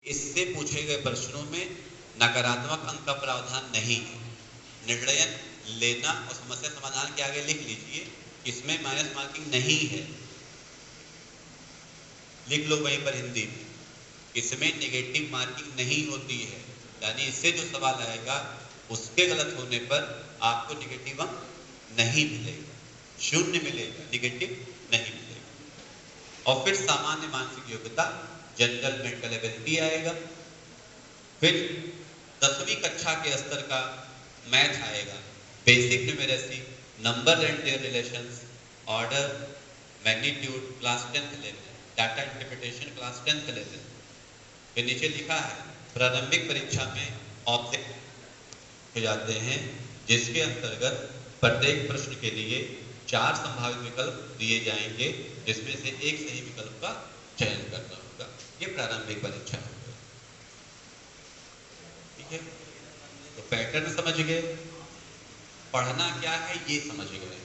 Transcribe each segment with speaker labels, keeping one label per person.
Speaker 1: इससे पूछे गए प्रश्नों में नकारात्मक अंक का प्रावधान नहीं है। निर्णय लेना और समस्या समाधान के आगे लिख लीजिए, इसमें माइनस मार्किंग नहीं है। लिख लो वहीं पर हिंदी में, इसमें नेगेटिव मार्किंग नहीं होती है। यानी इससे जो सवाल आएगा उसके गलत होने पर आपको नेगेटिव अंक नहीं मिलेगा, शून्य मिलेगा, नेगेटिव नहीं मिलेगा। और फिर सामान्य मानसिक योग्यता जनरल मेंटल एबिलिटी आएगा। फिर 10वीं कक्षा के स्तर का मैथ आएगा, basic numeracy, number and their relations, order, magnitude, class 10th level, data interpretation class 10th level. फिर नीचे लिखा है प्रारंभिक परीक्षा में ऑब्जेक्ट हो जाते हैं, जिसके अंतर्गत प्रत्येक प्रश्न के लिए 4 संभावित विकल्प दिए जाएंगे, जिसमें से एक सही विकल्प का चयन करना होगा। ये प्रारंभिक परीक्षा है। ठीक है, तो पैटर्न समझ गए, पढ़ना क्या है ये समझ गए।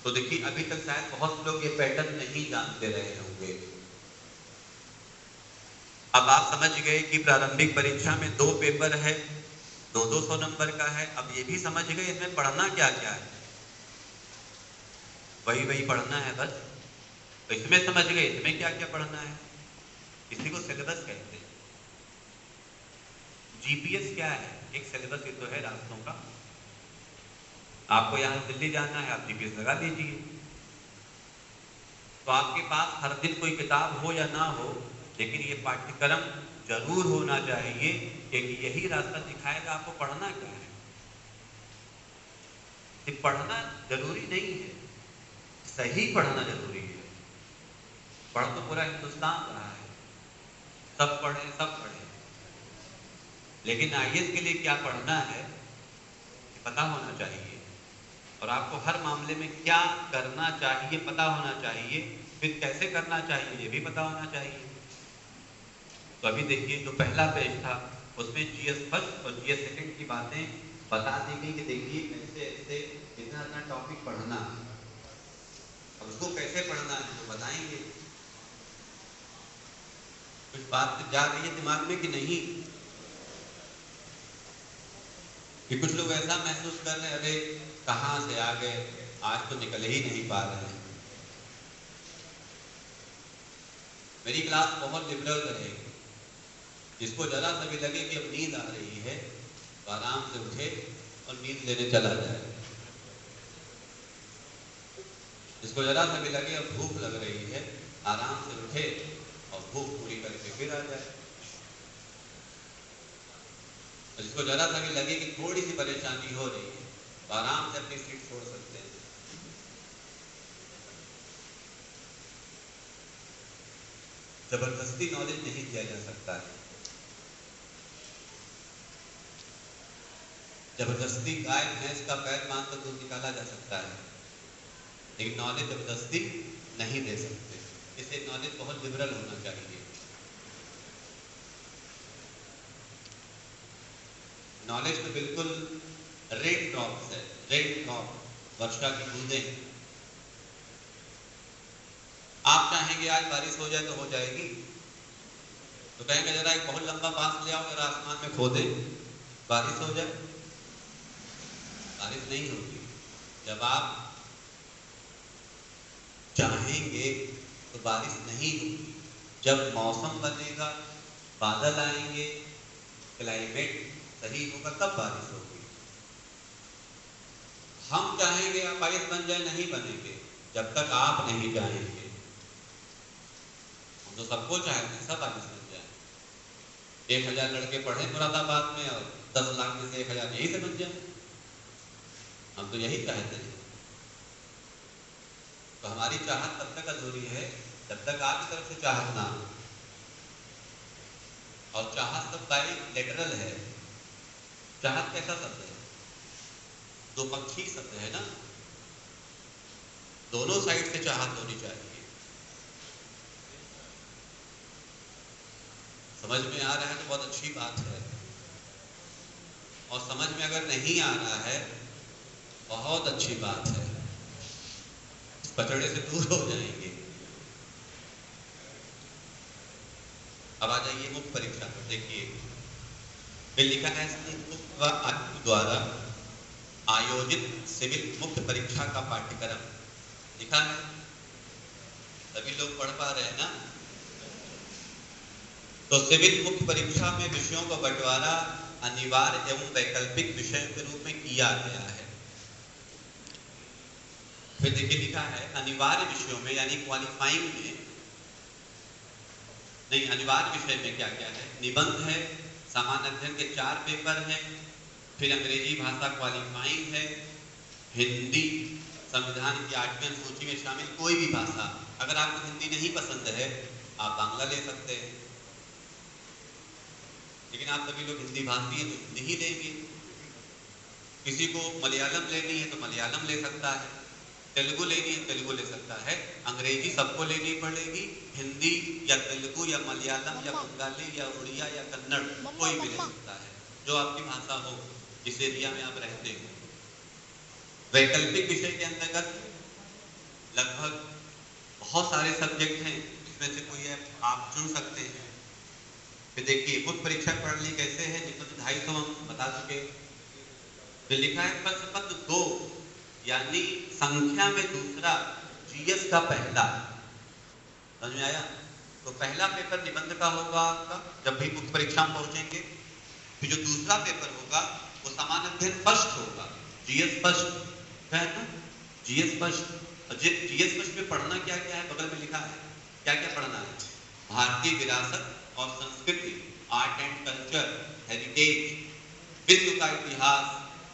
Speaker 1: तो देखिए अभी तक शायद बहुत लोग ये पैटर्न नहीं जानते रहे होंगे। अब आप समझ गए कि प्रारंभिक परीक्षा में 2 पेपर है, 200 नंबर का है। अब ये भी समझ गए इसमें पढ़ना क्या क्या है, वही पढ़ना है बस। तो इसमें समझ गए इसमें क्या क्या पढ़ना है, इसी को सिलेबस कहते हैं। जीपीएस क्या है, एक सिलेबस ही तो है रास्तों का। आपको यहाँ दिल्ली जाना है, आप जीपीएस लगा दीजिए। तो आपके पास हर दिन कोई किताब हो या ना हो, लेकिन ये पाठ्यक्रम जरूर होना चाहिए, क्योंकि यही रास्ता दिखाएगा आपको पढ़ना क्या है। सिर्फ पढ़ना जरूरी नहीं है, सही पढ़ना जरूरी है। पढ़ तो पूरा हिंदुस्तान रहा है, सब पढ़े, लेकिन आईएएस के लिए क्या पढ़ना है पता होना चाहिए। और आपको हर मामले में क्या करना चाहिए पता होना चाहिए, फिर कैसे करना चाहिए ये भी पता होना चाहिए। तो अभी देखिए जो पहला पेज था उसमें जीएस फर्स्ट और जीएस सेकंड की बातें बता दी गई कि देखिए ऐसे ऐसे इतना टॉपिक पढ़ना है। अब उसको कैसे पढ़ना है तो बताएंगे। कुछ बात जा रही है दिमाग में कि नहीं, कि कुछ लोग ऐसा महसूस कर रहे हैं अरे कहाँ से आ गए, आज तो निकल ही नहीं पा रहे हैं। मेरी क्लास बहुत लिबरल रहेगी, जिसको जरा सा भी लगे कि अब नींद आ रही है तो आराम से उठे और नींद लेने चला जाए। जिसको जरा सा भी लगे अब भूख लग रही है, आराम से उठे और भूख पूरी करके फिर आ जाए। जिसको जरा सा भी लगे कि थोड़ी सी परेशानी हो रही है तो आराम से अपनी सीट छोड़ सकते हैं। जबरदस्ती नॉलेज नहीं दिया जा सकता है। जबरदस्ती गाय भैंस का पैर बांध कर दूध निकाला जा सकता है, लेकिन नॉलेज जबरदस्ती नहीं दे सकते। इसलिए नॉलेज बहुत लिबरल होना चाहिए। नॉलेज तो बिल्कुल रेन ड्रॉप्स है, रेन ड्रॉप, वर्षा की बूंदें। आप चाहेंगे आज बारिश हो जाए तो हो जाएगी, तो कहेंगे जरा एक बहुत लंबा बांस ले आओ जरा आसमान में खो दे, बारिश हो जाए। बारिश नहीं होगी। जब आप चाहेंगे तो बारिश नहीं होगी। जब मौसम बनेगा, बादल आएंगे, क्लाइमेट सही होगा, तब बारिश होगी। हम चाहेंगे आप आईएएस बन जाए, नहीं बनेंगे जब तक आप नहीं चाहेंगे। हम तो सबको चाहते हैं सब आईएएस बन जाए। 1000 लड़के पढ़े मुरादाबाद में और 10 लाख में से 1000 यही से बन जाए, हम तो यही चाहते हैं। तो हमारी चाहत तब तक अधूरी है जब तक आपकी तरफ से चाहत ना हो। और चाहत सब बाई लेटरल है। चाहत कैसा शब्द है, दो पक्षी शब्द है ना, दोनों साइड से चाहत होनी चाहिए। समझ में आ रहा है तो बहुत अच्छी बात है, और समझ में अगर नहीं आ रहा है बहुत अच्छी बात है, इस पचड़े से दूर हो जाएंगे। अब आ जाइए मुख्य परीक्षा पर। देखिए फिर लिखा है संघ व आयोग द्वारा आयोजित सिविल मुख्य परीक्षा का पाठ्यक्रम। लिखा है, सभी लोग पढ़ पा रहे हैं ना? तो सिविल मुख्य परीक्षा में विषयों का बंटवारा अनिवार्य एवं वैकल्पिक विषय के रूप में किया गया है। फिर देखिए लिखा है अनिवार्य विषयों में यानी क्वालिफाइंग में नहीं, अनिवार्य विषय में क्या क्या है? निबंध है, सामान्य अध्ययन के 4 पेपर हैं, फिर अंग्रेजी भाषा क्वालिफाइंग है, हिंदी संविधान की 8वीं अनुसूची में शामिल कोई भी भाषा। अगर आपको हिंदी नहीं पसंद है आप बांग्ला ले सकते हैं, लेकिन आप सभी लोग हिंदी भाषी हैं तो हिंदी ही लेंगे। किसी को मलयालम लेनी है तो मलयालम ले सकता है, तेलुगु लेनी है तेलुगु ले सकता है, अंग्रेजी सबको लेनी पड़ेगी। हिंदी या तेलुगु या मलयालम या बंगाली या उड़िया या कन्नड़ कोई भी ले सकता है, जो आपकी भाषा हो, जिस एरिया में आप रहते हो। वैकल्पिक विषय के अंतर्गत लगभग बहुत सारे सब्जेक्ट हैं, इसमें से कोई आप चुन सकते हैं। फिर देखिए मुख्य परीक्षा प्रणाली कैसे है, जिसमें 250 हम बता चुके। फिर लिखा है प्रश्न पत्र 2 यानी संख्या में दूसरा जीएस का पहला। समझ में आया? तो पहला पेपर निबंध का होगा आपका जब भी मुख्य परीक्षा में पहुंचेंगे। फिर जो दूसरा पेपर होगा वो सामान्य अध्ययन फर्स्ट होगा, जीएस फर्स्ट है ना, जीएस फर्स्ट। जीएस फर्स्ट में पढ़ना क्या क्या है, बगल में लिखा है क्या क्या पढ़ना है। भारतीय विरासत और संस्कृति, आर्ट एंड कल्चर, हेरिटेज, विश्व का इतिहास,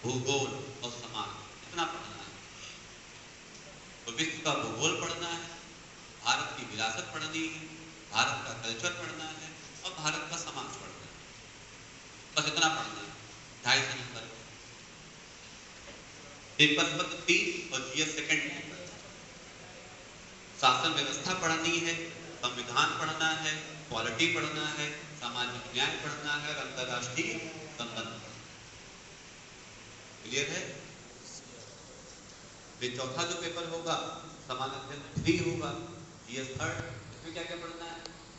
Speaker 1: भूगोल और समाज, इतना पढ़ना है। तो विश्व का भूगोल पढ़ना है, भारत की विरासत पढ़नी है, भारत का कल्चर पढ़ना है और भारत का समाज पढ़ना है। बस इतना पढ़ना है, 250 नंबर। पेपर पत्र 3 और जीएस सेकंड पेपर। शासन व्यवस्था पढ़नी है, संविधान पढ़ना है, पॉलिटी पढ़ना है, सामाजिक न्याय पढ़ना है और अंतरराष्ट्रीय संबंध। क्लियर है? फिर चौथा जो पेपर होगा सामान्य अध्ययन 3 होगा, जीएस थर्ड। इसमें क्या क्या पढ़ना है?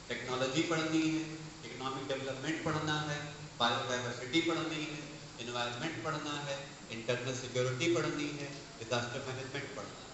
Speaker 1: टेक्नोलॉजी पढ़नी है, इकोनॉमिक डेवलपमेंट पढ़ना है, बायोडाइवर्सिटी पढ़नी है, एनवायरनमेंट पढ़ना है, इंटरनल सिक्योरिटी पढ़नी है, डिजास्टर मैनेजमेंट पढ़ना है।